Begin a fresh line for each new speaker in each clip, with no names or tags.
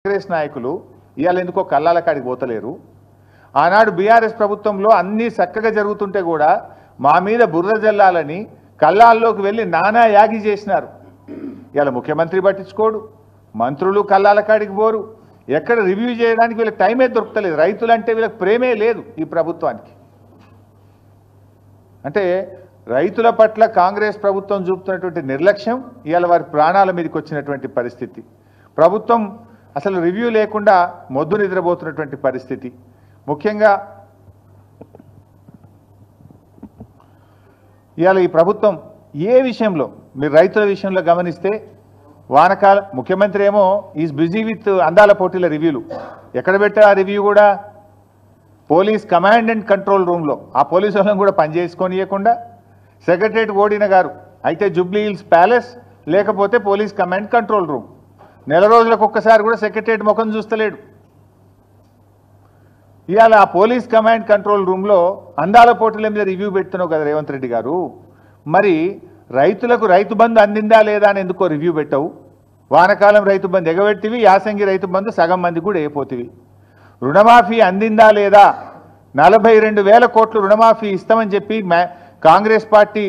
కాంగ్రెస్ నాయకులు ఇవాళ ఎందుకో కల్లాల కాడికి పోతలేరు. ఆనాడు బీఆర్ఎస్ ప్రభుత్వంలో అన్నీ చక్కగా జరుగుతుంటే కూడా మా మీద బుర్ర జల్లాలని కల్లాల్లోకి వెళ్ళి నానా యాగి చేసినారు. ఇవాళ ముఖ్యమంత్రి పట్టించుకోడు, మంత్రులు కల్లాల కాడికి పోరు, ఎక్కడ రివ్యూ చేయడానికి వీళ్ళకి టైమే దొరుకుతలేదు. రైతులంటే వీళ్ళకి ప్రేమే లేదు ఈ ప్రభుత్వానికి. అంటే రైతుల పట్ల కాంగ్రెస్ ప్రభుత్వం చూపుతున్నటువంటి నిర్లక్ష్యం ఇవాళ వారి ప్రాణాల మీదకి వచ్చినటువంటి పరిస్థితి. ప్రభుత్వం అసలు రివ్యూ లేకుండా మొద్దు నిద్రపోతున్నటువంటి పరిస్థితి. ముఖ్యంగా ఇవాళ ఈ ప్రభుత్వం ఏ విషయంలో మీరు రైతుల విషయంలో గమనిస్తే వానకాలం ముఖ్యమంత్రి ఏమో ఈజ్ బిజీ విత్ అందాల పోటీల రివ్యూలు. ఎక్కడ పెట్టా ఆ రివ్యూ కూడా పోలీస్ కమాండ్ అండ్ కంట్రోల్ రూమ్లో. ఆ పోలీసు వాళ్ళని కూడా పనిచేసుకొనియకుండా సెక్రటరేట్ ఓడిన గారు అయితే జూబ్లీ హిల్స్ ప్యాలెస్ లేకపోతే పోలీస్ కమాండ్ కంట్రోల్ రూమ్. నెల రోజులకు ఒక్కసారి కూడా సెక్రటరేట్ ముఖం చూస్తలేడు. ఇవాళ ఆ పోలీస్ కమాండ్ కంట్రోల్ రూమ్లో అందాల పోటీల మీద రివ్యూ పెడుతున్నావు కదా రేవంత్ రెడ్డి గారు. మరి రైతులకు రైతు బంధు అందిందా లేదా అని ఎందుకో రివ్యూ పెట్టవు? వానకాలం రైతు బంధు ఎగబెట్టివి, యాసంగి రైతు బంధు సగం మంది కూడా వేయపోతివి. రుణమాఫీ అందిందా లేదా? 42,000 కోట్లు రుణమాఫీ ఇస్తామని చెప్పి కాంగ్రెస్ పార్టీ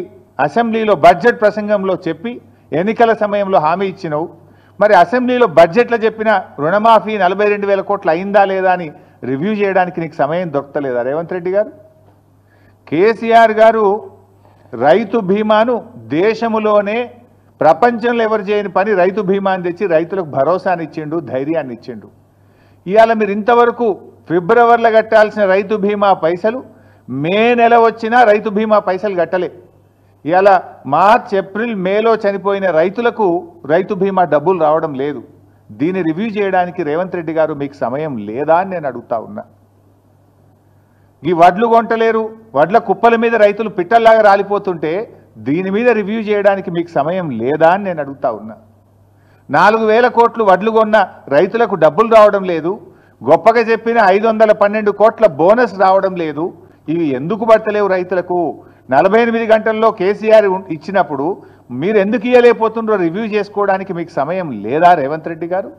అసెంబ్లీలో బడ్జెట్ ప్రసంగంలో చెప్పి ఎన్నికల సమయంలో హామీ ఇచ్చినవు. మరి అసెంబ్లీలో బడ్జెట్లో చెప్పిన రుణమాఫీ 42,000 కోట్లు అయిందా లేదా అని రివ్యూ చేయడానికి నీకు సమయం దొరకలేదా రేవంత్ రెడ్డి గారు? కేసీఆర్ గారు రైతు బీమాను దేశంలోనే ప్రపంచంలో ఎవరు చేయని పని రైతు బీమాని తెచ్చి రైతులకు భరోసాని ఇచ్చిండు, ధైర్యాన్ని ఇచ్చిండు. ఇవాళ మీరు ఇంతవరకు ఫిబ్రవరిలో కట్టాల్సిన రైతు బీమా పైసలు మే నెల వచ్చినా రైతు బీమా పైసలు కట్టలే. ఇవాళ మార్చ్ ఏప్రిల్ మేలో చనిపోయిన రైతులకు రైతు బీమా డబ్బులు రావడం లేదు. దీన్ని రివ్యూ చేయడానికి రేవంత్ రెడ్డి గారు మీకు సమయం లేదా అని నేను అడుగుతా ఉన్నా. ఈ వడ్లు కొంటలేరు, వడ్ల కుప్పల మీద రైతులు పిట్టల్లాగా రాలిపోతుంటే దీని మీద రివ్యూ చేయడానికి మీకు సమయం లేదా అని నేను అడుగుతా ఉన్నా. 4,000 కోట్లు వడ్లు కొన్న రైతులకు డబ్బులు రావడం లేదు. గొప్పగా చెప్పిన 512 కోట్ల బోనస్ రావడం లేదు. ఇవి ఎందుకు పడతలేవు రైతులకు? 48 గంటల్లో కేసీఆర్ ఇచ్చినప్పుడు మీరు ఎందుకు ఇయ్యలేకపోతుండ్రో రివ్యూ చేసుకోవడానికి మీకు సమయం లేదా రేవంత్ రెడ్డి గారు?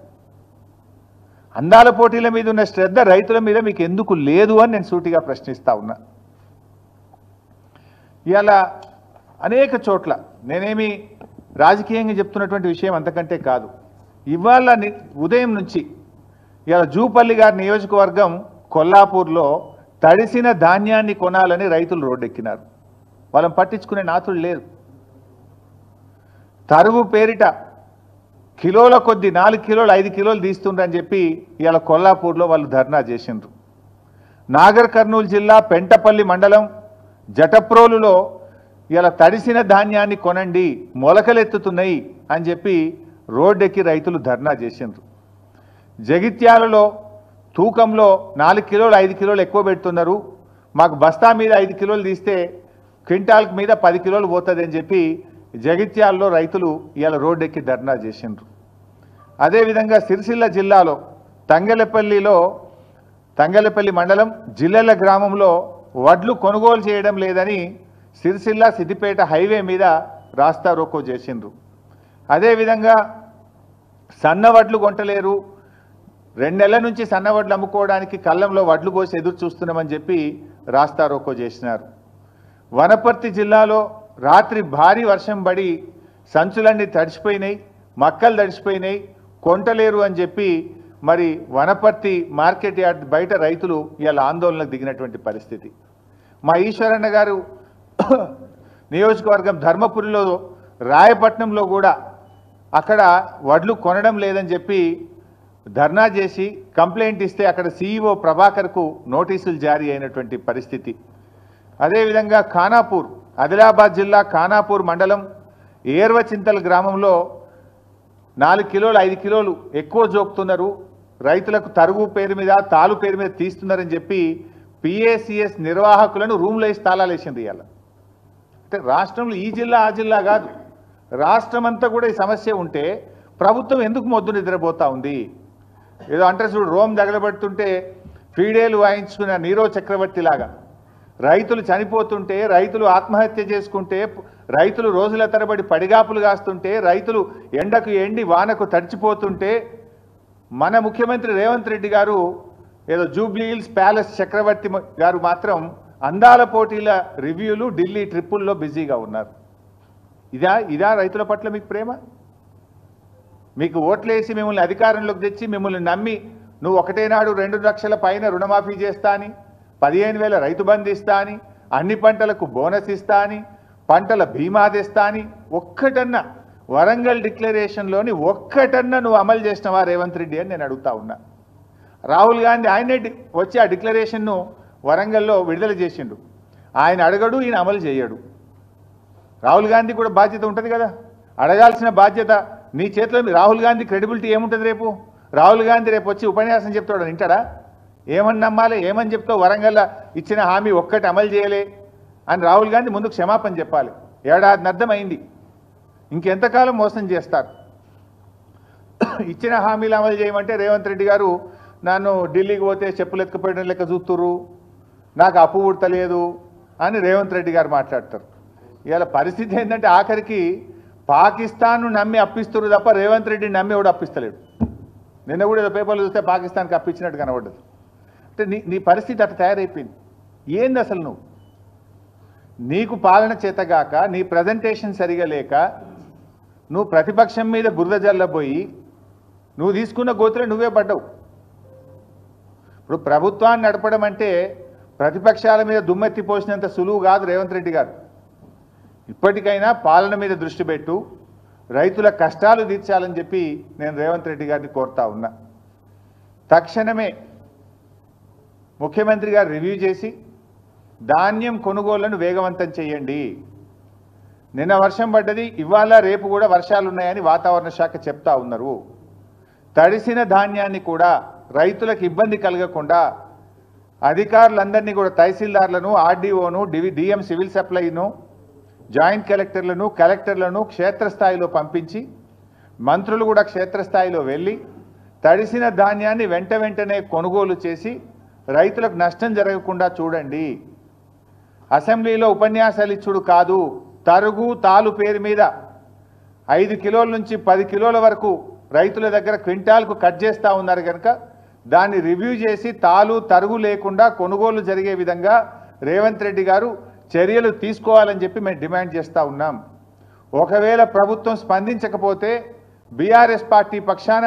అందాల పోటీల మీద ఉన్న శ్రద్ధ రైతుల మీద మీకు ఎందుకు లేదు అని నేను సూటిగా ప్రశ్నిస్తా ఉన్నా. ఇవాళ అనేక చోట్ల నేనేమి రాజకీయంగా చెప్తున్నటువంటి విషయం అంతకంటే కాదు. ఇవాళ ఉదయం నుంచి ఇవాళ జూపల్లి గారి నియోజకవర్గం కొల్లాపూర్లో తడిసిన ధాన్యాన్ని కొనాలని రైతులు రోడ్డెక్కినారు. వాళ్ళని పట్టించుకునే నాతులు లేరు. తరుగు పేరిట కిలోల కొద్ది 4 కిలోలు 5 కిలోలు తీస్తుండ్రని చెప్పి ఇవాళ కొల్లాపూర్లో వాళ్ళు ధర్నా చేసిండ్రు. నాగర్ కర్నూలు జిల్లా పెంటపల్లి మండలం జటప్రోలులో ఇవాళ తడిసిన ధాన్యాన్ని కొనండి, మొలకలెత్తుతున్నాయి అని చెప్పి రోడ్డెక్కి రైతులు ధర్నా చేసిండ్రు. జగిత్యాలలో తూకంలో 4 కిలోలు 5 కిలోలు ఎక్కువ పెడుతున్నారు, మాకు బస్తా మీద 5 కిలోలు తీస్తే క్వింటాల్ మీద 10 కిలోలు పోతుంది అని చెప్పి జగిత్యాలలో రైతులు ఇవాళ రోడ్డెక్కి ధర్నా చేసిండ్రు. అదేవిధంగా సిరిసిల్ల జిల్లాలో తంగలపల్లి మండలం జిల్లెల గ్రామంలో వడ్లు కొనుగోలు చేయడం లేదని సిరిసిల్ల సిద్దిపేట హైవే మీద రాస్తా రోకో చేసిండ్రు. అదేవిధంగా సన్నవడ్లు కొంటలేరు, 2 నెలల నుంచి సన్నవడ్లు అమ్ముకోవడానికి కళ్ళంలో వడ్లు పోసి ఎదురు చూస్తున్నామని చెప్పి రాస్తా రోకో చేసినారు. వనపర్తి జిల్లాలో రాత్రి భారీ వర్షం పడి సంచులన్నీ తడిచిపోయినాయి, మక్కలు తడిచిపోయినాయి, కొంటలేరు అని చెప్పి మరి వనపర్తి మార్కెట్ యార్డ్ బయట రైతులు ఇవాళ ఆందోళనకు దిగినటువంటి పరిస్థితి. మా ఈశ్వరన్న గారు నియోజకవర్గం ధర్మపురిలో రాయపట్నంలో కూడా అక్కడ వడ్లు కొనడం లేదని చెప్పి ధర్నా చేసి కంప్లైంట్ ఇస్తే అక్కడ సీఈఓ ప్రభాకర్కు నోటీసులు జారీ అయినటువంటి పరిస్థితి. అదేవిధంగా ఖానాపూర్ ఆదిలాబాద్ జిల్లా ఖానాపూర్ మండలం ఏర్వచింతల గ్రామంలో 4 కిలోలు 5 కిలోలు ఎక్కువ జోకుతున్నారు, రైతులకు తరుగు పేరు మీద తాలు పేరు మీద తీస్తున్నారని చెప్పి పిఏసిఎస్ నిర్వాహకులను రూమ్లో వేసి తాళాలు వేసింది. ఇవాళ అంటే రాష్ట్రంలో ఈ జిల్లా ఆ జిల్లా కాదు, రాష్ట్రం అంతా కూడా ఈ సమస్య ఉంటే ప్రభుత్వం ఎందుకు మొద్దు నిద్రపోతా ఉంది? ఏదో అంటే చూడు రోమ్ తగలబెడుతుంటే ఫీడేలు వాయించుకున్న నీరో చక్రవర్తి లాగా రైతులు చనిపోతుంటే, రైతులు ఆత్మహత్య చేసుకుంటే, రైతులు రోజుల తరబడి పడిగాపులు కాస్తుంటే, రైతులు ఎండకు ఎండి వానకు తడిచిపోతుంటే మన ముఖ్యమంత్రి రేవంత్ రెడ్డి గారు ఏదో జూబ్లీ హిల్స్ ప్యాలెస్ చక్రవర్తి గారు మాత్రం అందాల పోటీల రివ్యూలు ఢిల్లీ ట్రిప్పుల్లో బిజీగా ఉన్నారు. ఇదా రైతుల పట్ల మీకు ప్రేమ? మీకు ఓట్లేసి మిమ్మల్ని అధికారంలోకి తెచ్చి మిమ్మల్ని నమ్మి నువ్వు ఒకటే నాడు 2 లక్షల పైన రుణమాఫీ చేస్తా అని, 15,000 రైతు బంధు ఇస్తా అని, అన్ని పంటలకు బోనస్ ఇస్తా అని, పంటల బీమా తెస్తా అని ఒక్కటన్నా వరంగల్ డిక్లరేషన్లోని ఒక్కటన్నా నువ్వు అమలు చేసినవా రేవంత్ రెడ్డి అని నేను అడుగుతా ఉన్నా. రాహుల్ గాంధీ ఆయనే వచ్చి ఆ డిక్లరేషన్ను వరంగల్లో విడుదల చేసిండు. ఆయన అడగడు, ఈయన అమలు చేయడు. రాహుల్ గాంధీ కూడా బాధ్యత ఉంటుంది కదా, అడగాల్సిన బాధ్యత నీ చేతిలో. రాహుల్ గాంధీ క్రెడిబిలిటీ ఏముంటుంది రేపు? రాహుల్ గాంధీ రేపు వచ్చి ఉపన్యాసం చెప్తాడు, వింటాడా? ఏమని నమ్మాలి? ఏమని చెప్తావు? వరంగల్లో ఇచ్చిన హామీ ఒక్కటి అమలు చేయలే అని రాహుల్ గాంధీ ముందు క్షమాపణ చెప్పాలి. ఏడాది అర్థమైంది, ఇంకెంతకాలం మోసం చేస్తారు? ఇచ్చిన హామీలు అమలు చేయమంటే రేవంత్ రెడ్డి గారు నన్ను ఢిల్లీకి పోతే చెప్పులు ఎత్తుకుపోయడం లెక్క చూస్తురు, నాకు అప్పు పుడతలేదు అని రేవంత్ రెడ్డి గారు మాట్లాడతారు. ఇవాళ పరిస్థితి ఏంటంటే ఆఖరికి పాకిస్తాన్ను నమ్మి అప్పిస్తున్నారు తప్ప రేవంత్ రెడ్డిని నమ్మి ఎవడు అప్పిస్తలేడు. నిన్న కూడా ఏదో పేపర్లు చూస్తే పాకిస్తాన్కి అప్పించినట్టు కనబడ్డది. అంటే నీ పరిస్థితి అట్లా తయారైపోయింది. ఏంది అసలు నీకు పాలన చేతగాక, నీ ప్రజెంటేషన్ సరిగా లేక, నువ్వు ప్రతిపక్షం మీద బురద జల్లబోయి నువ్వు తీసుకున్న గోతులే నువ్వే పడ్డావు. ఇప్పుడు ప్రభుత్వాన్ని నడపడం అంటే ప్రతిపక్షాల మీద దుమ్మెత్తి పోసినంత సులువు కాదు రేవంత్ రెడ్డి గారు. ఇప్పటికైనా పాలన మీద దృష్టి పెట్టు, రైతుల కష్టాలు తీర్చాలని చెప్పి నేను రేవంత్ రెడ్డి గారిని కోరుతా ఉన్నా. తక్షణమే ముఖ్యమంత్రి గారు రివ్యూ చేసి ధాన్యం కొనుగోళ్లను వేగవంతం చేయండి. నిన్న వర్షం పడ్డది, ఇవాళ రేపు కూడా వర్షాలు ఉన్నాయని వాతావరణ శాఖ చెప్తా ఉన్నారు. తడిసిన ధాన్యాన్ని కూడా రైతులకు ఇబ్బంది కలగకుండా అధికారులందరినీ కూడా తహసీల్దార్లను, ఆర్డీఓను, డిఎం సివిల్ సప్లైను, జాయింట్ కలెక్టర్లను క్షేత్రస్థాయిలో పంపించి మంత్రులు కూడా క్షేత్రస్థాయిలో వెళ్ళి తడిసిన ధాన్యాన్ని వెంటనే కొనుగోలు చేసి రైతులకు నష్టం జరగకుండా చూడండి. అసెంబ్లీలో ఉపన్యాసాలు ఇచ్చుడు కాదు, తరుగు తాలు పేరు మీద 5 కిలోల నుంచి 10 కిలోల వరకు రైతుల దగ్గర క్వింటాల్కు కట్ చేస్తూ ఉన్నారు కనుక దాన్ని రివ్యూ చేసి తాలు తరుగు లేకుండా కొనుగోలు జరిగే విధంగా రేవంత్ రెడ్డి గారు చర్యలు తీసుకోవాలని చెప్పి మేము డిమాండ్ చేస్తూ ఉన్నాం. ఒకవేళ ప్రభుత్వం స్పందించకపోతే బీఆర్ఎస్ పార్టీ పక్షాన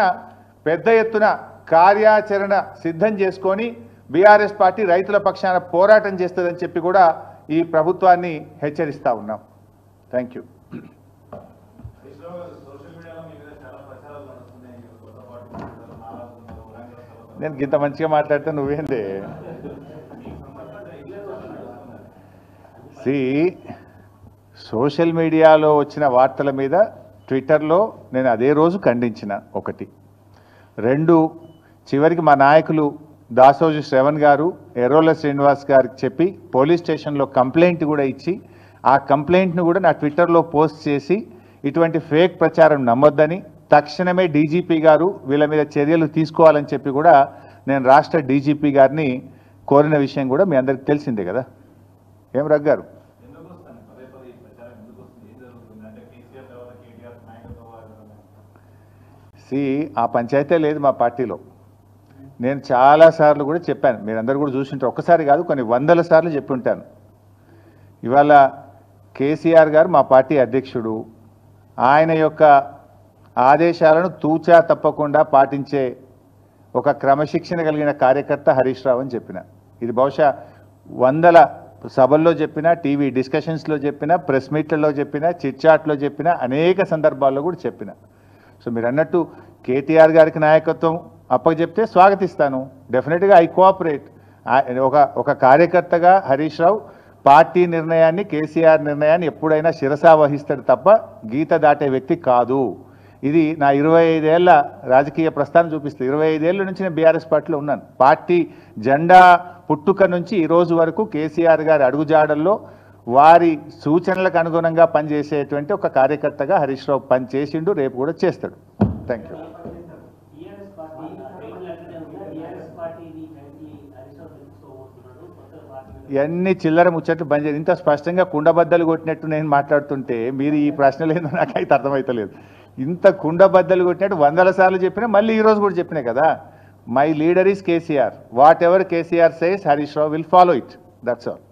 పెద్ద ఎత్తున కార్యాచరణ సిద్ధం చేసుకొని బీఆర్ఎస్ పార్టీ రైతుల పక్షాన పోరాటం చేస్తుందని చెప్పి కూడా ఈ ప్రభుత్వాన్ని హెచ్చరిస్తూ ఉన్నాం. Thank you. నేను ఇంత మంచిగా మాట్లాడితే నువ్వేందే? సోషల్ మీడియాలో వచ్చిన వార్తల మీద ట్విట్టర్లో నేను అదే రోజు ఖండించిన. 1, 2 చివరికి మా నాయకులు దాసోజు శ్రవణ్ గారు, ఎర్రోల శ్రీనివాస్ గారికి చెప్పి పోలీస్ స్టేషన్లో కంప్లైంట్ కూడా ఇచ్చి ఆ కంప్లైంట్ను కూడా నా ట్విట్టర్లో పోస్ట్ చేసి ఇటువంటి ఫేక్ ప్రచారం నమ్మొద్దని, తక్షణమే డీజీపీ గారు వీళ్ళ మీద చర్యలు తీసుకోవాలని చెప్పి కూడా నేను రాష్ట్ర డీజీపీ గారిని కోరిన విషయం కూడా మీ అందరికి తెలిసిందే కదా. ఏం రగ్గారు? ఆ పంచాయతీ లేదు మా పార్టీలో. నేను చాలాసార్లు కూడా చెప్పాను, మీరందరూ కూడా చూసింటారు. ఒక్కసారి కాదు, కొన్ని 100ల సార్లు చెప్పి ఉంటాను. ఇవాళ కేసీఆర్ గారు మా పార్టీ అధ్యక్షుడు, ఆయన యొక్క ఆదేశాలను తూచా తప్పకుండా పాటించే ఒక క్రమశిక్షణ కలిగిన కార్యకర్త హరీష్ రావు అని చెప్పిన. ఇది బహుశా 100ల సభల్లో చెప్పిన, టీవీ డిస్కషన్స్లో చెప్పిన, ప్రెస్ మీట్లలో చెప్పిన, చిట్చాట్లో చెప్పిన, అనేక సందర్భాల్లో కూడా చెప్పిన. సో మీరు అన్నట్టు కేటీఆర్ గారికి నాయకత్వం అప్పచెప్తే స్వాగతిస్తాను. డెఫినెట్గా ఐ కోఆపరేట్. ఒక కార్యకర్తగా హరీష్ రావు పార్టీ నిర్ణయాన్ని, కేసీఆర్ నిర్ణయాన్ని ఎప్పుడైనా శిరసా వహిస్తాడు తప్ప గీత దాటే వ్యక్తి కాదు. ఇది నా 25 ఏళ్ల రాజకీయ ప్రస్థానం చూపిస్తుంది. 25 ఏళ్ళ నుంచి నేను బీఆర్ఎస్ పార్టీలో ఉన్నాను. పార్టీ జెండా పుట్టుక నుంచి ఈ రోజు వరకు కేసీఆర్ గారి అడుగుజాడల్లో వారి సూచనలకు అనుగుణంగా పనిచేసేటువంటి ఒక కార్యకర్తగా హరీష్ రావు పనిచేసిండు, రేపు కూడా చేస్తాడు. Thank you. ఇవన్నీ చిల్లర ముచ్చట్లు బంద్ చేసి ఇంత స్పష్టంగా కుండబద్దలు కొట్టినట్టు నేను మాట్లాడుతుంటే మీరు ఈ ప్రశ్నలు ఏందో నాకైతే అర్థమవుతలేదు. ఇంత కుండ బద్దలు కొట్టినట్టు 100 సార్లు చెప్పినా మళ్ళీ ఈరోజు కూడా చెప్పినా కదా, my leader is KCR, what ever KCR says Harish Rao will follow it, that's all.